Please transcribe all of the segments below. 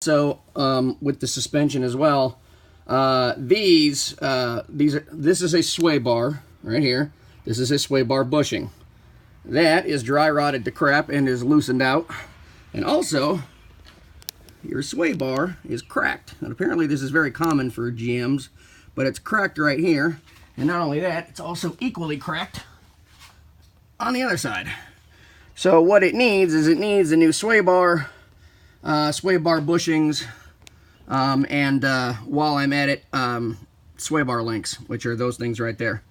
So with the suspension as well, this is a sway bar right here. This is a sway bar bushing. That is dry rotted to crap and is loosened out. And also, your sway bar is cracked. And apparently this is very common for GMs, but it's cracked right here. And not only that, it's also equally cracked on the other side. So what it needs is it needs a new sway bar bushings, and while I'm at it, sway bar links, which are those things right there.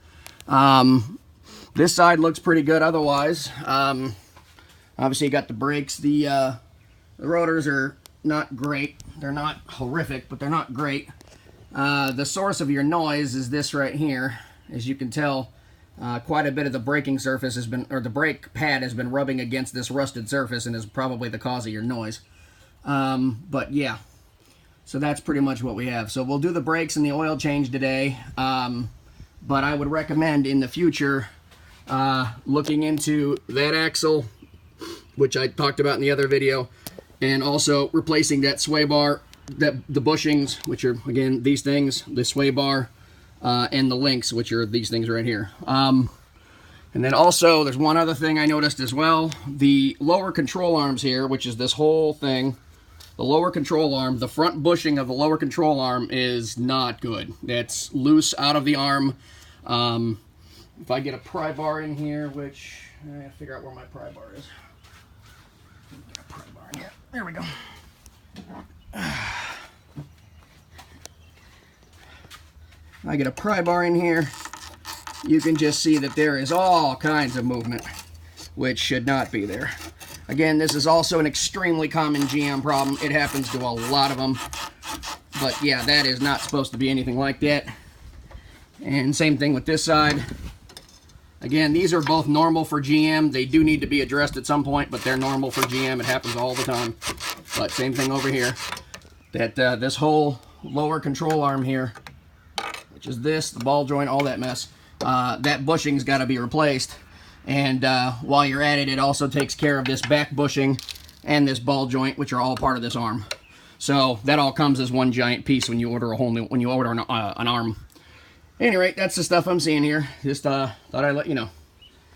This side looks pretty good otherwise. Obviously you got the brakes. The rotors are not great. They're not horrific, but they're not great. The source of your noise is this right here. As you can tell, quite a bit of the braking surface has been, or the brake pad has been rubbing against this rusted surface and is probably the cause of your noise. But yeah, so that's pretty much what we have. So we'll do the brakes and the oil change today. But I would recommend in the future looking into that axle, which I talked about in the other video, and also replacing that sway bar, the bushings, which are again these things, the sway bar, and the links, which are these things right here. And then also there's one other thing I noticed as well. The lower control arms here, which is this whole thing, the lower control arm, the front bushing of the lower control arm is not good. It's loose out of the arm. If I get a pry bar in here, which I gotta figure out where my pry bar is. Get a pry bar in here. There we go. I get a pry bar in here, you can just see that there is all kinds of movement, which should not be there. Again, this is also an extremely common GM problem. It happens to a lot of them. But yeah, that is not supposed to be anything like that. And same thing with this side. Again, these are both normal for GM. They do need to be addressed at some point, but they're normal for GM. It happens all the time. But same thing over here. That this whole lower control arm here, which is this, the ball joint, all that mess, that bushing's got to be replaced. And while you're at it, it also takes care of this back bushing and this ball joint, which are all part of this arm. So that all comes as one giant piece when you order an arm. At any rate, that's the stuff I'm seeing here. Just thought I'd let you know.